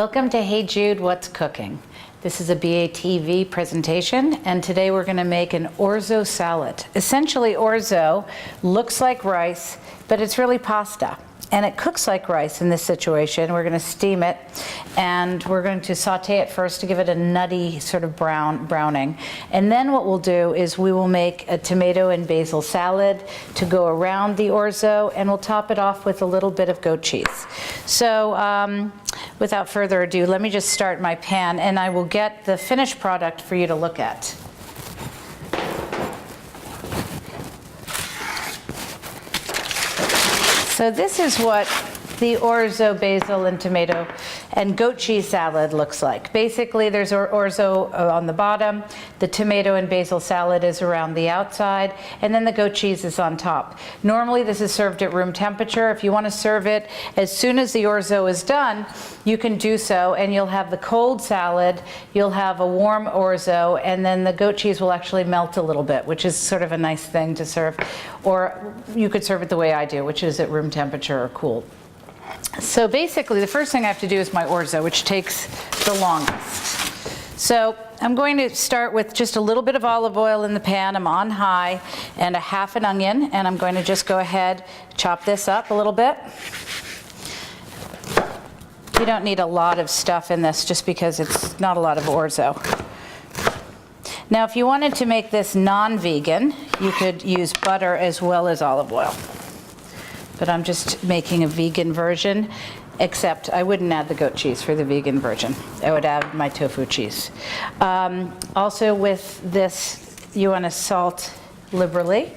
Welcome to Hey Jude, What's Cooking? This is a BATV presentation, and today we're going to make an orzo salad. Essentially, orzo looks like rice, but it's really pasta. And it cooks like rice in this situation. We're going to steam it, and we're going to saute it first to give it a nutty sort of browning. And then what we'll do is we will make a tomato and basil salad to go around the orzo, and we'll top it off with a little bit of goat cheese. So without further ado, let me just start my pan, and I will get the finished product for you to look at. So this is what the orzo, basil, and tomato and goat cheese salad looks like. Basically, there's orzo on the bottom, the tomato and basil salad is around the outside, and then the goat cheese is on top. Normally, this is served at room temperature. If you want to serve it as soon as the orzo is done, you can do so, and you'll have the cold salad, you'll have a warm orzo, and then the goat cheese will actually melt a little bit, which is sort of a nice thing to serve. Or you could serve it the way I do, which is at room temperature or cooled. So basically, the first thing I have to do is my orzo, which takes the longest. So I'm going to start with just a little bit of olive oil in the pan. I'm on high, and a half an onion, and I'm going to just go ahead, chop this up a little bit. You don't need a lot of stuff in this just because it's not a lot of orzo. Now, if you wanted to make this non-vegan, you could use butter as well as olive oil. But I'm just making a vegan version, except I wouldn't add the goat cheese for the vegan version. I would add my tofu cheese. Also with this, you want to salt liberally.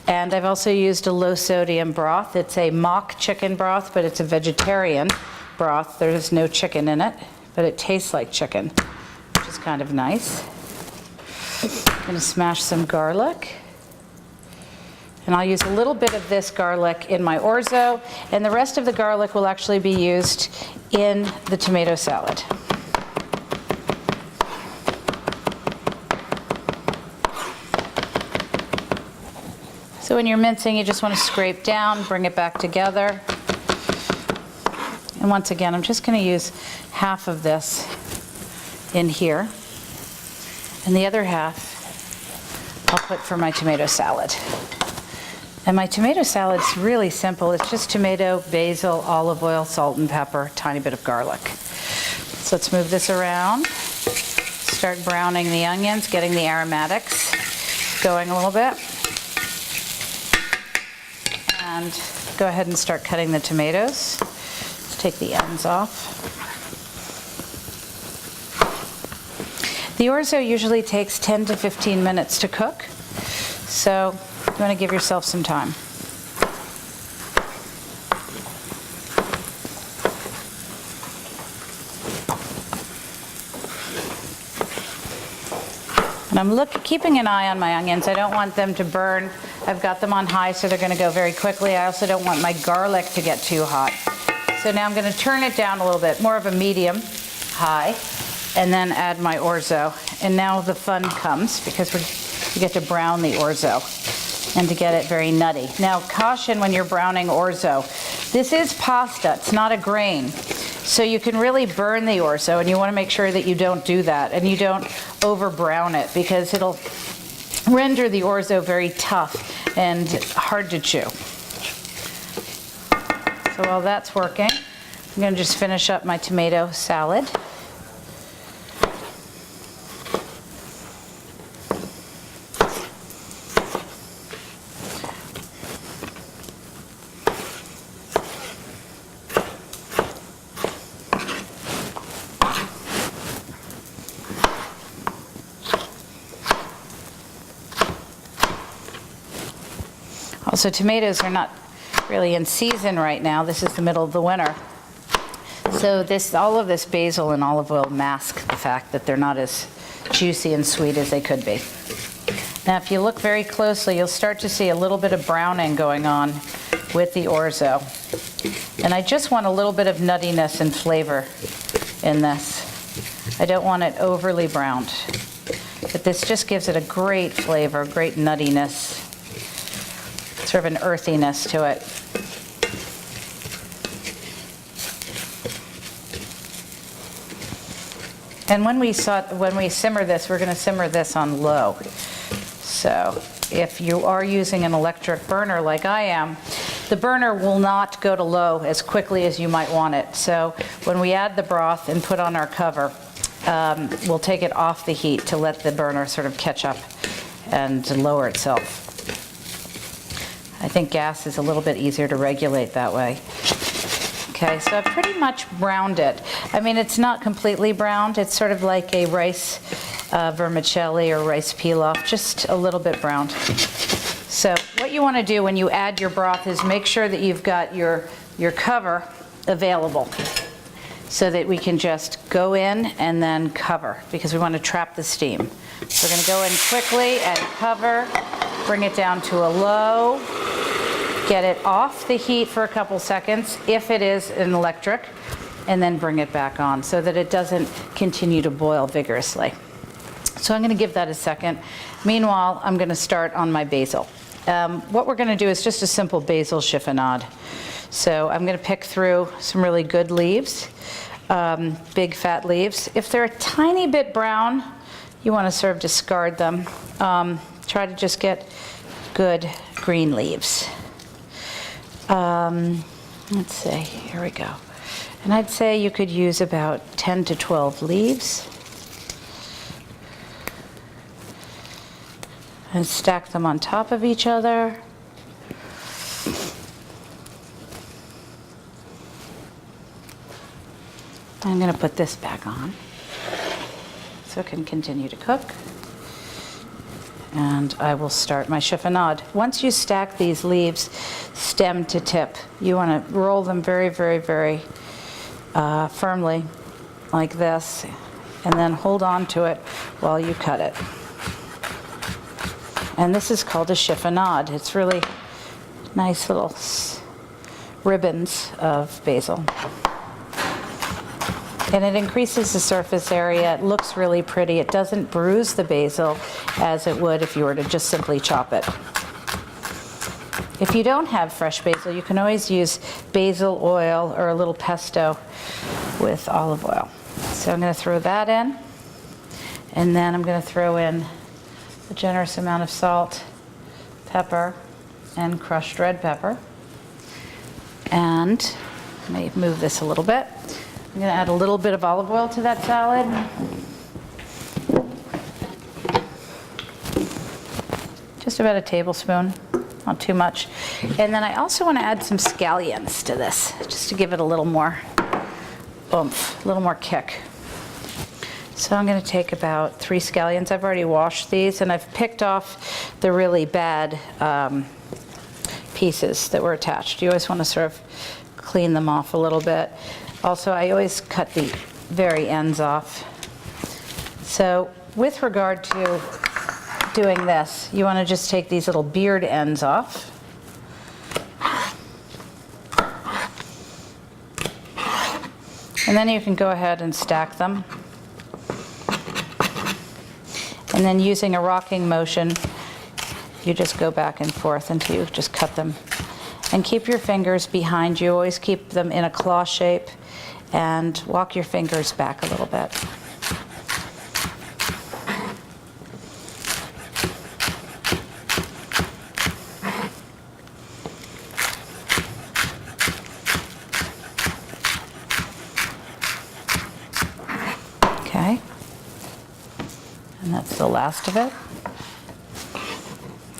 And I've also used a low sodium broth. It's a mock chicken broth, but it's a vegetarian broth. There's no chicken in it, but it tastes like chicken, which is kind of nice. I'm going to smash some garlic. And I'll use a little bit of this garlic in my orzo, and the rest of the garlic will actually be used in the tomato salad. So when you're mincing, you just want to scrape down, bring it back together. And once again, I'm just going to use half of this in here, and the other half I'll put for my tomato salad. And my tomato salad's really simple. It's just tomato, basil, olive oil, salt and pepper, tiny bit of garlic. So let's move this around. Start browning the onions, getting the aromatics going a little bit. And go ahead and start cutting the tomatoes. Let's take the ends off. The orzo usually takes 10 to 15 minutes to cook. So you want to give yourself some time. And I'm keeping an eye on my onions. I don't want them to burn. I've got them on high, so they're going to go very quickly. I also don't want my garlic to get too hot. So now I'm going to turn it down a little bit, more of a medium high, and then add my orzo. And now the fun comes because you get to brown the orzo and to get it very nutty. Now, caution when you're browning orzo. This is pasta, it's not a grain. So you can really burn the orzo, and you want to make sure that you don't do that and you don't over brown it, because it'll render the orzo very tough and hard to chew. So while that's working, I'm going to just finish up my tomato salad. Also, tomatoes are not really in season right now. This is the middle of the winter. So all of this basil and olive oil mask the fact that they're not as juicy and sweet as they could be. Now, if you look very closely, you'll start to see a little bit of browning going on with the orzo. And I just want a little bit of nuttiness and flavor in this. I don't want it overly browned. But this just gives it a great flavor, great nuttiness. Sort of an earthiness to it. And when we simmer this, we're going to simmer this on low. So if you are using an electric burner like I am, the burner will not go to low as quickly as you might want it. So when we add the broth and put on our cover, we'll take it off the heat to let the burner sort of catch up and lower itself. I think gas is a little bit easier to regulate that way. Okay, so I've pretty much browned it. I mean, it's not completely browned. It's sort of like a rice vermicelli or rice pilaf, just a little bit browned. So what you want to do when you add your broth is make sure that you've got your cover available so that we can just go in and then cover, because we want to trap the steam. So we're going to go in quickly and cover, bring it down to a low, get it off the heat for a couple seconds if it is an electric, and then bring it back on so that it doesn't continue to boil vigorously. So I'm going to give that a second. Meanwhile, I'm going to start on my basil. What we're going to do is just a simple basil chiffonade. So I'm going to pick through some really good leaves, big fat leaves. If they're a tiny bit brown, you want to sort of discard them. Try to just get good green leaves. Let's see, here we go. And I'd say you could use about 10 to 12 leaves. And stack them on top of each other. I'm going to put this back on so it can continue to cook. And I will start my chiffonade. Once you stack these leaves stem to tip, you want to roll them very, very, very firmly like this, and then hold on to it while you cut it. And this is called a chiffonade. It's really nice little ribbons of basil. And it increases the surface area. It looks really pretty. It doesn't bruise the basil as it would if you were to just simply chop it. If you don't have fresh basil, you can always use basil oil or a little pesto with olive oil. So I'm going to throw that in. And then I'm going to throw in a generous amount of salt, pepper, and crushed red pepper. And let me move this a little bit. I'm going to add a little bit of olive oil to that salad. Just about a tablespoon, not too much. And then I also want to add some scallions to this, just to give it a little more oomph, a little more kick. So I'm going to take about 3 scallions. I've already washed these, and I've picked off the really bad pieces that were attached. You always want to sort of clean them off a little bit. Also, I always cut the very ends off. So with regard to doing this, you want to just take these little beard ends off. And then you can go ahead and stack them. And then using a rocking motion, you just go back and forth until you just cut them. And keep your fingers behind you. Always keep them in a claw shape and walk your fingers back a little bit. Okay. And that's the last of it.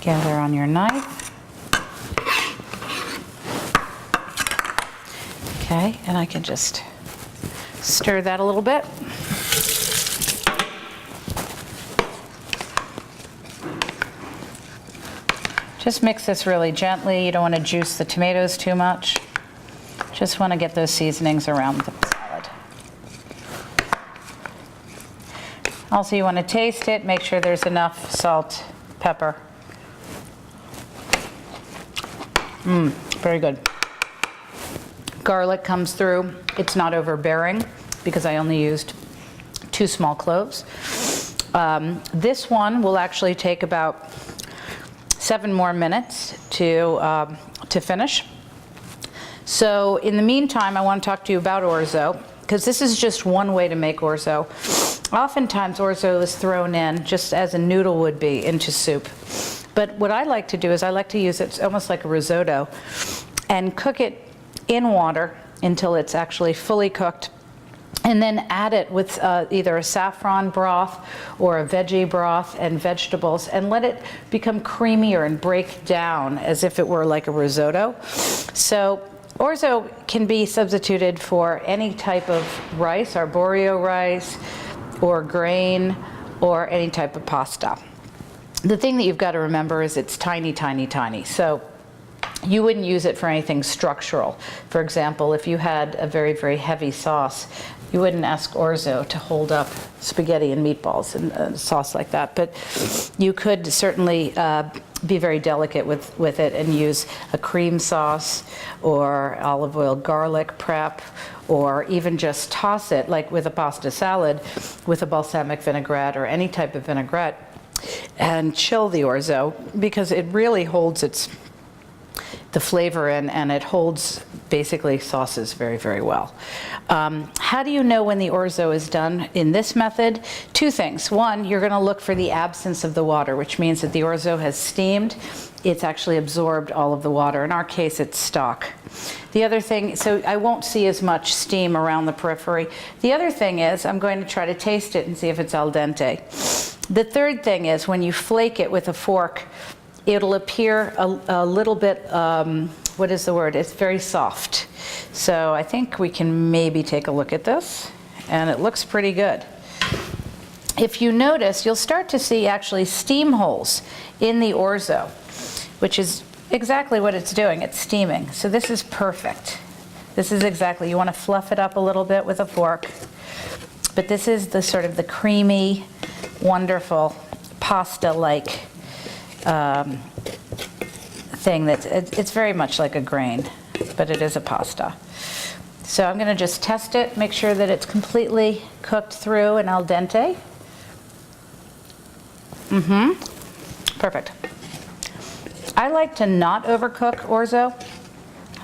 Gather on your knife. Okay, and I can just stir that a little bit. Just mix this really gently. You don't want to juice the tomatoes too much. Just want to get those seasonings around the salad. Also, you want to taste it, make sure there's enough salt, pepper. Very good. Garlic comes through. It's not overbearing because I only used 2 small cloves. This one will actually take about 7 more minutes to finish. So in the meantime, I want to talk to you about orzo, because this is just one way to make orzo. Oftentimes orzo is thrown in just as a noodle would be into soup. But what I like to do is I like to use it almost like a risotto and cook it in water until it's actually fully cooked, and then add it with either a saffron broth or a veggie broth and vegetables, and let it become creamier and break down as if it were like a risotto. So orzo can be substituted for any type of rice, arborio rice, or grain, or any type of pasta. The thing that you've got to remember is it's tiny, tiny, tiny. So you wouldn't use it for anything structural. For example, if you had a very, very heavy sauce, you wouldn't ask orzo to hold up spaghetti and meatballs and a sauce like that. But you could certainly be very delicate with it and use a cream sauce or olive oil garlic prep, or even just toss it, like with a pasta salad, with a balsamic vinaigrette or any type of vinaigrette, and chill the orzo, because it really holds the flavor in, and it holds basically sauces very, very well. How do you know when the orzo is done in this method? Two things. One, you're going to look for the absence of the water, which means that the orzo has steamed. It's actually absorbed all of the water. In our case, it's stock. The other thing, so I won't see as much steam around the periphery. The other thing is I'm going to try to taste it and see if it's al dente. The third thing is when you flake it with a fork, it'll appear a little bit, what is the word? It's very soft. So I think we can maybe take a look at this, and it looks pretty good. If you notice, you'll start to see actually steam holes in the orzo, which is exactly what it's doing. It's steaming. So this is perfect. This is exactly, you want to fluff it up a little bit with a fork. But this is the sort of the creamy, wonderful pasta-like thing it's very much like a grain, but it is a pasta. So I'm going to just test it, make sure that it's completely cooked through and al dente. Perfect. I like to not overcook orzo,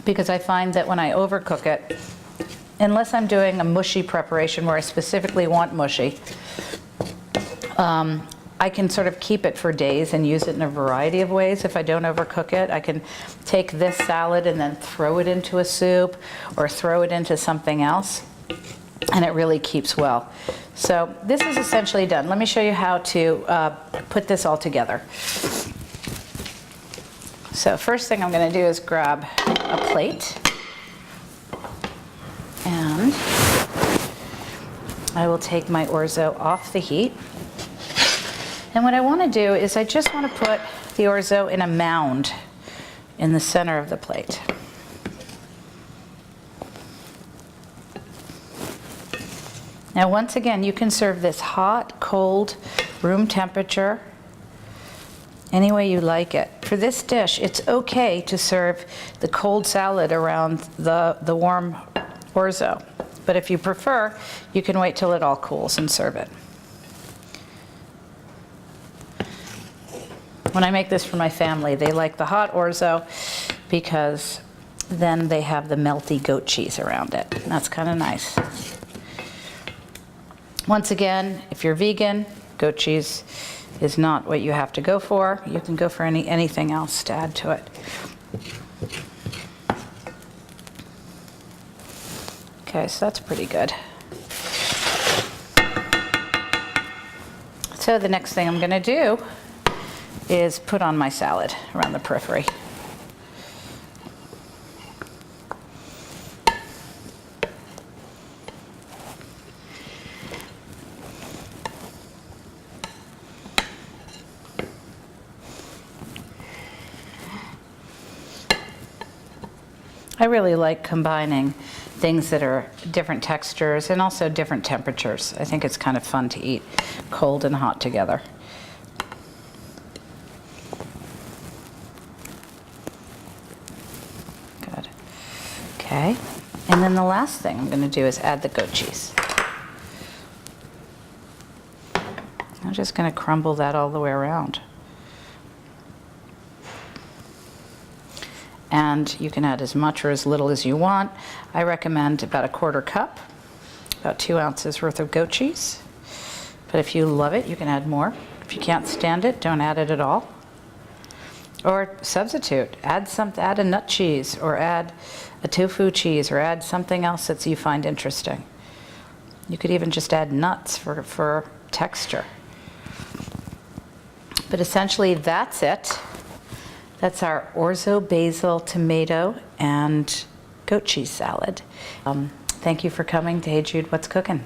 because I find that when I overcook it, unless I'm doing a mushy preparation where I specifically want mushy, I can sort of keep it for days and use it in a variety of ways if I don't overcook it. I can take this salad and then throw it into a soup or throw it into something else, and it really keeps well. So this is essentially done. Let me show you how to put this all together. So first thing I'm going to do is grab a plate, and I will take my orzo off the heat. And what I want to do is I just want to put the orzo in a mound in the center of the plate. Now once again, you can serve this hot, cold, room temperature, any way you like it. For this dish, it's okay to serve the cold salad around the warm orzo. But if you prefer, you can wait till it all cools and serve it. When I make this for my family, they like the hot orzo because then they have the melty goat cheese around it. And that's kind of nice. Once again, if you're vegan, goat cheese is not what you have to go for. You can go for anything else to add to it. Okay, so that's pretty good. So the next thing I'm going to do is put on my salad around the periphery. I really like combining things that are different textures and also different temperatures. I think it's kind of fun to eat cold and hot together. Good. Okay. And then the last thing I'm going to do is add the goat cheese. I'm just going to crumble that all the way around. And you can add as much or as little as you want. I recommend about a 1/4 cup, about 2 ounces worth of goat cheese. But if you love it, you can add more. If you can't stand it, don't add it at all. Or substitute, add a nut cheese, or add a tofu cheese, or add something else that you find interesting. You could even just add nuts for texture. But essentially that's it. That's our orzo basil, tomato, and goat cheese salad. Thank you for coming to Hey Jude, What's Cooking?